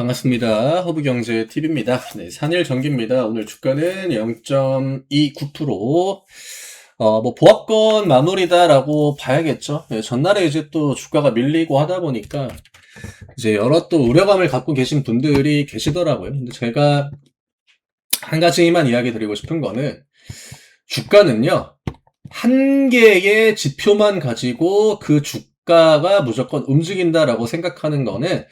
반갑습니다. 허브경제TV입니다. 네, 산일전기입니다. 오늘 주가는 0.29%. 보합권 마무리다라고 봐야겠죠. 네, 전날에 이제 또 주가가 밀리고 하다 보니까 이제 여러 또 우려감을 갖고 계신 분들이 계시더라고요. 근데 제가 한 가지만 이야기 드리고 싶은 거는 주가는요, 한 개의 지표만 가지고 그 주가가 무조건 움직인다라고 생각하는 거는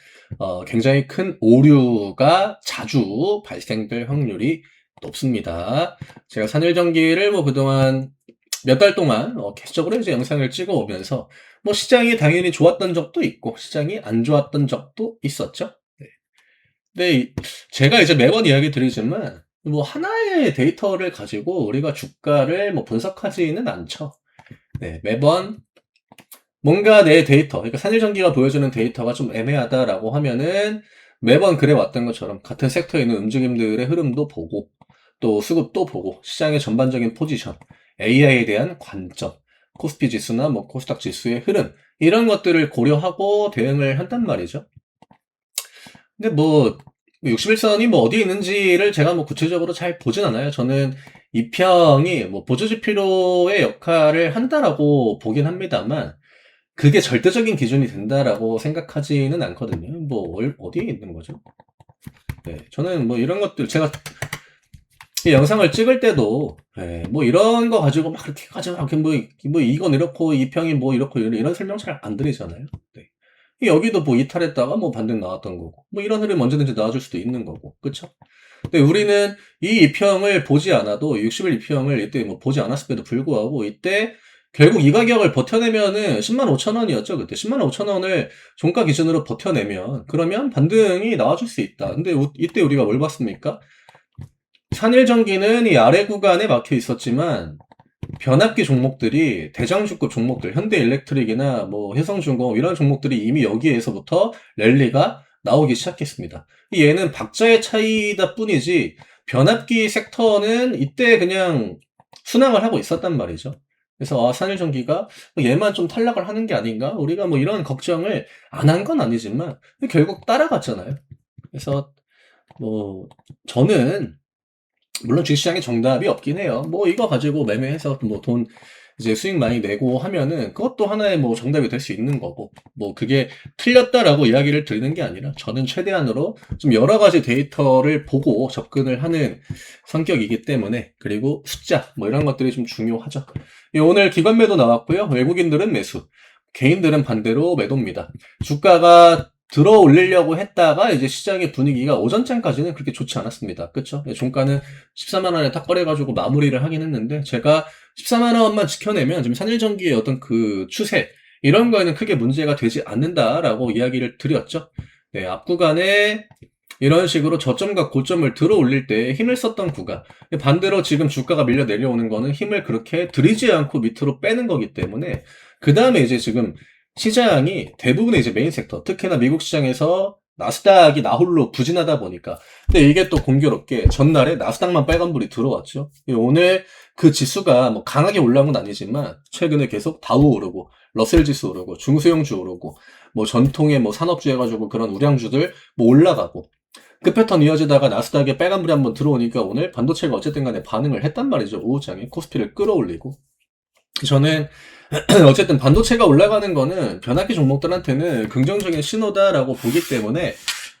굉장히 큰 오류가 자주 발생될 확률이 높습니다. 제가 산일전기를 그동안 몇 달 동안 계속적으로 이제 영상을 찍어 오면서 시장이 당연히 좋았던 적도 있고 시장이 안 좋았던 적도 있었죠. 네. 근데 제가 이제 매번 이야기 드리지만 하나의 데이터를 가지고 우리가 주가를 분석하지는 않죠. 네, 매번 뭔가 내 데이터, 그러니까 산일전기가 보여주는 데이터가 좀 애매하다라고 하면은 매번 그래 왔던 것처럼 같은 섹터에 있는 움직임들의 흐름도 보고 또 수급도 보고 시장의 전반적인 포지션, AI에 대한 관점, 코스피 지수나 코스닥 지수의 흐름 이런 것들을 고려하고 대응을 한단 말이죠. 근데 61선이 어디에 있는지를 제가 구체적으로 잘 보진 않아요. 저는 이 평이 보조지표의 역할을 한다라고 보긴 합니다만 그게 절대적인 기준이 된다라고 생각하지는 않거든요. 어디에 있는 거죠? 네, 저는 이런 것들, 제가 이 영상을 찍을 때도, 네, 이런 거 가지고 그렇게 가지고, 이건 이렇고, 이 평이 이렇고, 이런 설명 잘 안 드리잖아요. 네. 여기도 이탈했다가 반등 나왔던 거고, 이런 흐름 언제든지 나와줄 수도 있는 거고, 그쵸? 근데 우리는 이 이평을 보지 않아도, 60일 이평을 이때 보지 않았음에도 불구하고, 이때 결국 이 가격을 버텨내면은 105,000원이었죠. 그때 105,000원을 종가 기준으로 버텨내면 그러면 반등이 나와줄 수 있다. 근데 이때 우리가 뭘 봤습니까? 산일전기는 이 아래 구간에 막혀 있었지만 변압기 종목들이 대장주급 종목들 현대일렉트릭이나 효성중공업 이런 종목들이 이미 여기에서부터 랠리가 나오기 시작했습니다. 얘는 박자의 차이다 뿐이지 변압기 섹터는 이때 그냥 순항을 하고 있었단 말이죠. 그래서 산일전기가 얘만 좀 탈락을 하는 게 아닌가? 우리가 이런 걱정을 안 한 건 아니지만 결국 따라갔잖아요. 그래서 저는 물론 주식시장에 정답이 없긴 해요. 이거 가지고 매매해서 돈 이제 수익 많이 내고 하면은 그것도 하나의 정답이 될 수 있는 거고 그게 틀렸다라고 이야기를 드리는 게 아니라 저는 최대한으로 좀 여러 가지 데이터를 보고 접근을 하는 성격이기 때문에 그리고 숫자 이런 것들이 좀 중요하죠. 오늘 기관 매도 나왔고요. 외국인들은 매수, 개인들은 반대로 매도입니다. 주가가 들어 올리려고 했다가 이제 시장의 분위기가 오전장까지는 그렇게 좋지 않았습니다. 그쵸? 종가는 14만원에 딱 꺼내가지고 마무리를 하긴 했는데 제가 14만원만 지켜내면 지금 산일전기의 어떤 그 추세 이런 거에는 크게 문제가 되지 않는다라고 이야기를 드렸죠. 네, 앞 구간에 이런 식으로 저점과 고점을 들어 올릴 때 힘을 썼던 구간 반대로 지금 주가가 밀려 내려오는 거는 힘을 그렇게 들이지 않고 밑으로 빼는 거기 때문에 그 다음에 이제 지금 시장이 대부분의 이제 메인 섹터, 특히나 미국 시장에서 나스닥이 나홀로 부진하다 보니까. 근데 이게 또 공교롭게 전날에 나스닥만 빨간불이 들어왔죠. 오늘 그 지수가 강하게 올라온 건 아니지만 최근에 계속 다우 오르고 러셀 지수 오르고 중소형주 오르고 전통의 산업주 해가지고 그런 우량주들 올라가고 그 패턴 이어지다가 나스닥에 빨간불이 한번 들어오니까 오늘 반도체가 어쨌든 간에 반응을 했단 말이죠. 오후장에 코스피를 끌어올리고. 저는 어쨌든 반도체가 올라가는 거는 변압기 종목들한테는 긍정적인 신호다라고 보기 때문에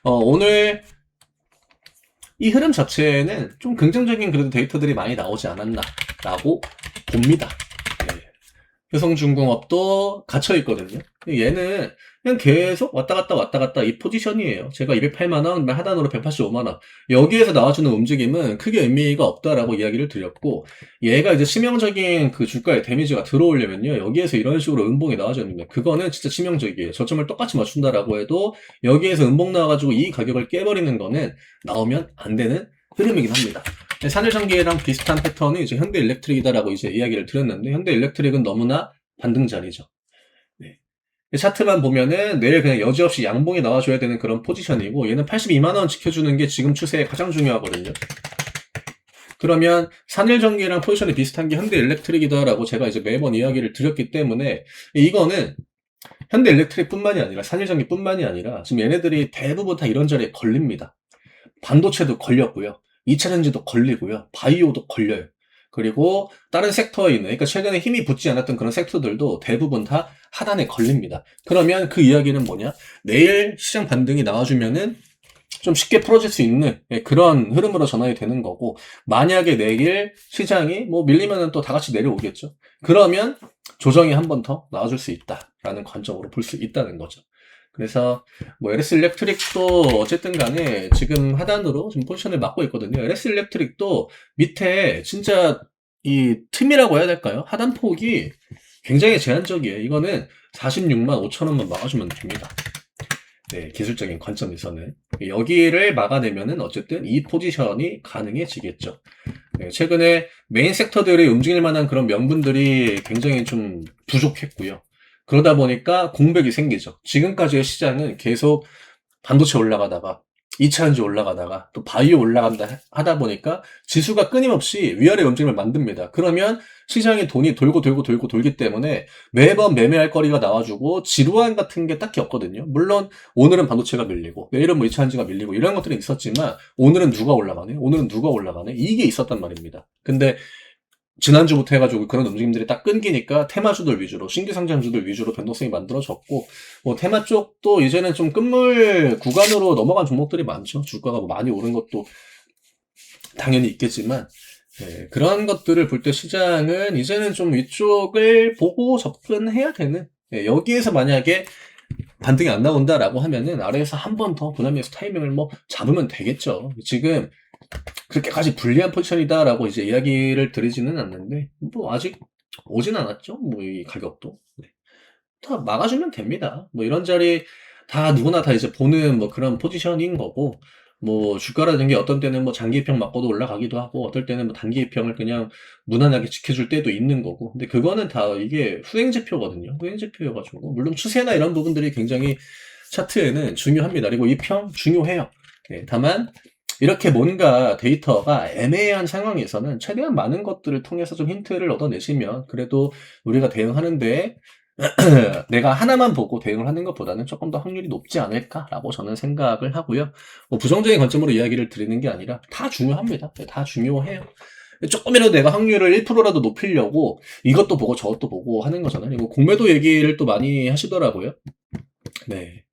오늘 이 흐름 자체는 좀 긍정적인 그래도 데이터들이 많이 나오지 않았나라고 봅니다. 네. 효성중공업도 갇혀있거든요. 얘는 그냥 계속 왔다 갔다 이 포지션이에요. 제가 208만원, 하단으로 185만원. 여기에서 나와주는 움직임은 크게 의미가 없다라고 이야기를 드렸고, 얘가 이제 치명적인 그 주가의 데미지가 들어오려면요. 여기에서 이런 식으로 음봉이 나와주는데, 그거는 진짜 치명적이에요. 저점을 똑같이 맞춘다라고 해도, 여기에서 음봉 나와가지고 이 가격을 깨버리는 거는 나오면 안 되는 흐름이긴 합니다. 산일전기랑 비슷한 패턴이 이제 현대일렉트릭이다라고 이제 이야기를 드렸는데, 현대일렉트릭은 너무나 반등자리죠. 네. 차트만 보면은 내일 그냥 여지없이 양봉이 나와줘야 되는 그런 포지션이고 얘는 82만원 지켜주는 게 지금 추세에 가장 중요하거든요. 그러면 산일전기랑 포지션이 비슷한 게 현대일렉트릭이다라고 제가 이제 매번 이야기를 드렸기 때문에 이거는 현대일렉트릭뿐만이 아니라 산일전기뿐만이 아니라 지금 얘네들이 대부분 다 이런 자리에 걸립니다. 반도체도 걸렸고요. 2차전지도 걸리고요. 바이오도 걸려요. 그리고 다른 섹터에 있는, 그러니까 최근에 힘이 붙지 않았던 그런 섹터들도 대부분 다 하단에 걸립니다. 그러면 그 이야기는 뭐냐? 내일 시장 반등이 나와주면은 좀 쉽게 풀어질 수 있는 그런 흐름으로 전환이 되는 거고, 만약에 내일 시장이 뭐 밀리면은 또 다 같이 내려오겠죠. 그러면 조정이 한 번 더 나와줄 수 있다라는 관점으로 볼 수 있다는 거죠. 그래서 뭐 LS 일렉트릭도 어쨌든 간에 지금 하단으로 지금 포지션을 막고 있거든요. LS 일렉트릭도 밑에 진짜 이 틈이라고 해야 될까요? 하단 폭이 굉장히 제한적이에요. 이거는 46만 5천 원만 막아주면 됩니다. 네, 기술적인 관점에서는 여기를 막아내면은 어쨌든 이 포지션이 가능해지겠죠. 네, 최근에 메인 섹터들이 움직일 만한 그런 명분들이 굉장히 좀 부족했고요. 그러다 보니까 공백이 생기죠. 지금까지의 시장은 계속 반도체 올라가다가 2차전지 올라가다가 또 바이오 올라간다 하다 보니까 지수가 끊임없이 위아래 움직임을 만듭니다. 그러면 시장에 돈이 돌고 돌기 때문에 매번 매매할 거리가 나와주고 지루한 같은 게 딱히 없거든요. 물론 오늘은 반도체가 밀리고 내일은 뭐 2차전지가 밀리고 이런 것들이 있었지만 오늘은 누가 올라가네? 오늘은 누가 올라가네? 이게 있었단 말입니다. 근데 지난주부터 해가지고 그런 움직임들이 딱 끊기니까 테마주들 위주로, 신규 상장주들 위주로 변동성이 만들어졌고, 뭐 테마 쪽도 이제는 좀 끝물 구간으로 넘어간 종목들이 많죠. 주가가 뭐 많이 오른 것도 당연히 있겠지만, 네, 그런 것들을 볼 때 시장은 이제는 좀 위쪽을 보고 접근해야 되는, 네, 여기에서 만약에 반등이 안 나온다라고 하면은 아래에서 한 번 더 분할매수 타이밍을 뭐 잡으면 되겠죠. 지금 그렇게까지 불리한 포지션이다라고 이제 이야기를 드리지는 않는데, 뭐 아직 오진 않았죠. 뭐 이 가격도. 네. 다 막아주면 됩니다. 뭐 이런 자리 다 누구나 다 이제 보는 뭐 그런 포지션인 거고, 뭐 주가라는 게 어떤 때는 뭐 장기 입평 맞고도 올라가기도 하고, 어떨 때는 뭐 단기 입평을 그냥 무난하게 지켜줄 때도 있는 거고, 근데 그거는 다 이게 후행지표거든요. 후행지표여가지고, 물론 추세나 이런 부분들이 굉장히 차트에는 중요합니다. 그리고 입평 중요해요. 네, 다만 이렇게 뭔가 데이터가 애매한 상황에서는 최대한 많은 것들을 통해서 좀 힌트를 얻어내시면 그래도 우리가 대응하는데 내가 하나만 보고 대응을 하는 것보다는 조금 더 확률이 높지 않을까라고 저는 생각을 하고요. 뭐 부정적인 관점으로 이야기를 드리는 게 아니라 다 중요합니다. 네, 다 중요해요. 조금이라도 내가 확률을 1%라도 높이려고 이것도 보고 저것도 보고 하는 거잖아요. 그리고 공매도 얘기를 또 많이 하시더라고요. 네.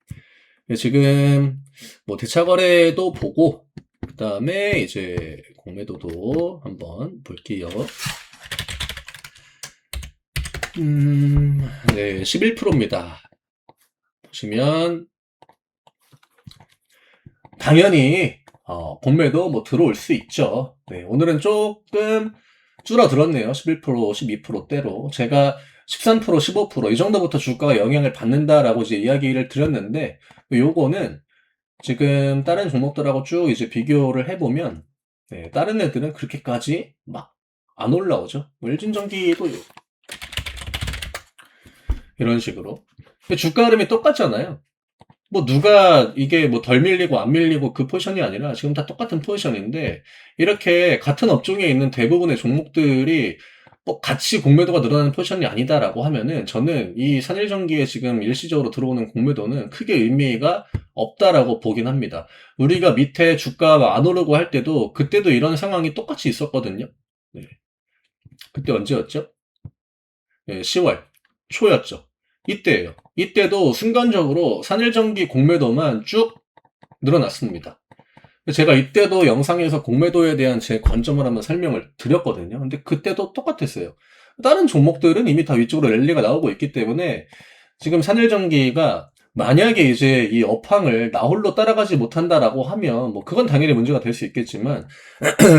지금 뭐 대차거래도 보고 그 다음에 이제 공매도도 한번 볼게요. 네, 11%입니다. 보시면 당연히 공매도 뭐 들어올 수 있죠. 네, 오늘은 조금 줄어들었네요. 11%, 12%대로. 제가 13%, 15%이 정도부터 주가가 영향을 받는다라고 이제 이야기를 드렸는데, 요거는 지금 다른 종목들하고 쭉 이제 비교를 해보면, 네, 다른 애들은 그렇게까지 막 안 올라오죠. 뭐 일진전기도 이런 식으로. 근데 주가 흐름이 똑같잖아요. 뭐 누가 이게 뭐 덜 밀리고 안 밀리고 그 포지션이 아니라 지금 다 똑같은 포지션인데, 이렇게 같은 업종에 있는 대부분의 종목들이 뭐 같이 공매도가 늘어나는 포지션이 아니다라고 하면은 저는 이 산일전기에 지금 일시적으로 들어오는 공매도는 크게 의미가 없다라고 보긴 합니다. 우리가 밑에 주가가 안 오르고 할 때도 그때도 이런 상황이 똑같이 있었거든요. 네. 그때 언제였죠? 네, 10월 초였죠. 이때예요. 이때도 순간적으로 산일전기 공매도만 쭉 늘어났습니다. 제가 이때도 영상에서 공매도에 대한 제 관점을 한번 설명을 드렸거든요. 근데 그때도 똑같았어요. 다른 종목들은 이미 다 위쪽으로 랠리가 나오고 있기 때문에 지금 산일전기가 만약에 이제 이 업황을 나 홀로 따라가지 못한다라고 하면 뭐 그건 당연히 문제가 될 수 있겠지만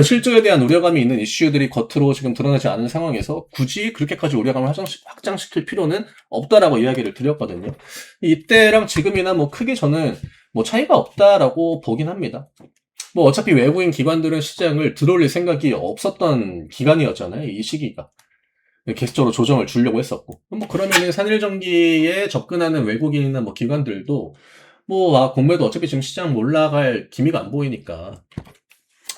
실적에 대한 우려감이 있는 이슈들이 겉으로 지금 드러나지 않은 상황에서 굳이 그렇게까지 우려감을 확장시킬 필요는 없다라고 이야기를 드렸거든요. 이때랑 지금이나 뭐 크게 저는 뭐 차이가 없다라고 보긴 합니다. 뭐 어차피 외국인 기관들은 시장을 들어올릴 생각이 없었던 기간이었잖아요. 이 시기가. 계속적으로 조정을 주려고 했었고. 뭐 그러면은 산일전기에 접근하는 외국인이나 뭐 기관들도 뭐 공매도 어차피 지금 시장 올라갈 기미가 안 보이니까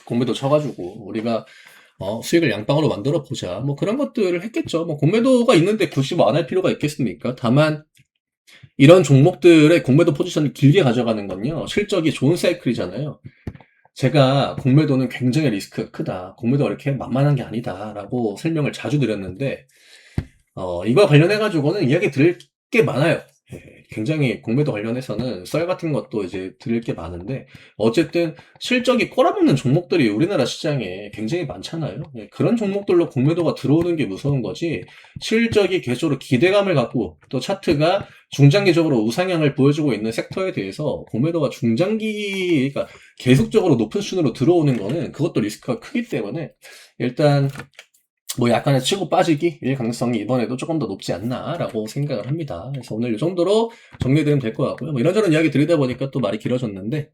공매도 쳐가지고 우리가 수익을 양방으로 만들어 보자. 뭐 그런 것들을 했겠죠. 뭐 공매도가 있는데 굳이 뭐 안 할 필요가 있겠습니까? 다만 이런 종목들의 공매도 포지션을 길게 가져가는 건요, 실적이 좋은 사이클이잖아요. 제가 공매도는 굉장히 리스크가 크다. 공매도가 이렇게 만만한 게 아니다. 라고 설명을 자주 드렸는데, 이거 관련해가지고는 이야기 드릴 게 많아요. 예, 굉장히 공매도 관련해서는 썰 같은 것도 이제 드릴 게 많은데, 어쨌든 실적이 꼬라박는 종목들이 우리나라 시장에 굉장히 많잖아요. 예, 그런 종목들로 공매도가 들어오는 게 무서운 거지, 실적이 계속으로 기대감을 갖고 또 차트가 중장기적으로 우상향을 보여주고 있는 섹터에 대해서 공매도가 그러니까 계속적으로 높은 순으로 들어오는 거는 그것도 리스크가 크기 때문에 일단 뭐 약간의 치고 빠지기일 가능성이 이번에도 조금 더 높지 않나라고 생각을 합니다. 그래서 오늘 이 정도로 정리되면 될 것 같고요. 뭐 이런저런 이야기 드리다 보니까 또 말이 길어졌는데,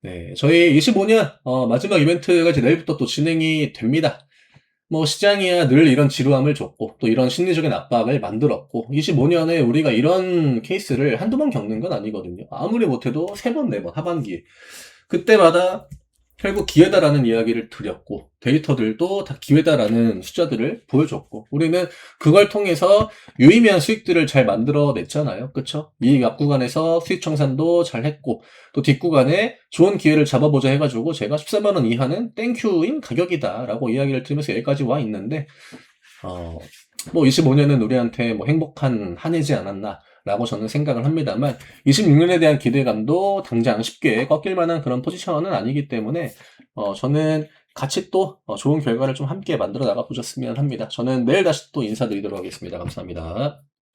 네, 저희 25년 마지막 이벤트가 이제 내일부터 또 진행이 됩니다. 뭐 시장이야 늘 이런 지루함을 줬고 또 이런 심리적인 압박을 만들었고, 25년에 우리가 이런 케이스를 한두 번 겪는 건 아니거든요. 아무리 못해도 3번, 4번 하반기 그때마다 결국 기회다라는 이야기를 드렸고, 데이터들도 다 기회다라는 숫자들을 보여줬고, 우리는 그걸 통해서 유의미한 수익들을 잘 만들어냈잖아요. 그쵸? 이 앞구간에서 수익 청산도 잘 했고, 또 뒷구간에 좋은 기회를 잡아보자 해가지고 제가 14만원 이하는 땡큐인 가격이다 라고 이야기를 드리면서 여기까지 와 있는데, 뭐 25년은 우리한테 뭐 행복한 한 해지 않았나 라고 저는 생각을 합니다만, 26년에 대한 기대감도 당장 쉽게 꺾일 만한 그런 포지션은 아니기 때문에 저는 같이 또 좋은 결과를 좀 함께 만들어 나가 보셨으면 합니다. 저는 내일 다시 또 인사드리도록 하겠습니다. 감사합니다.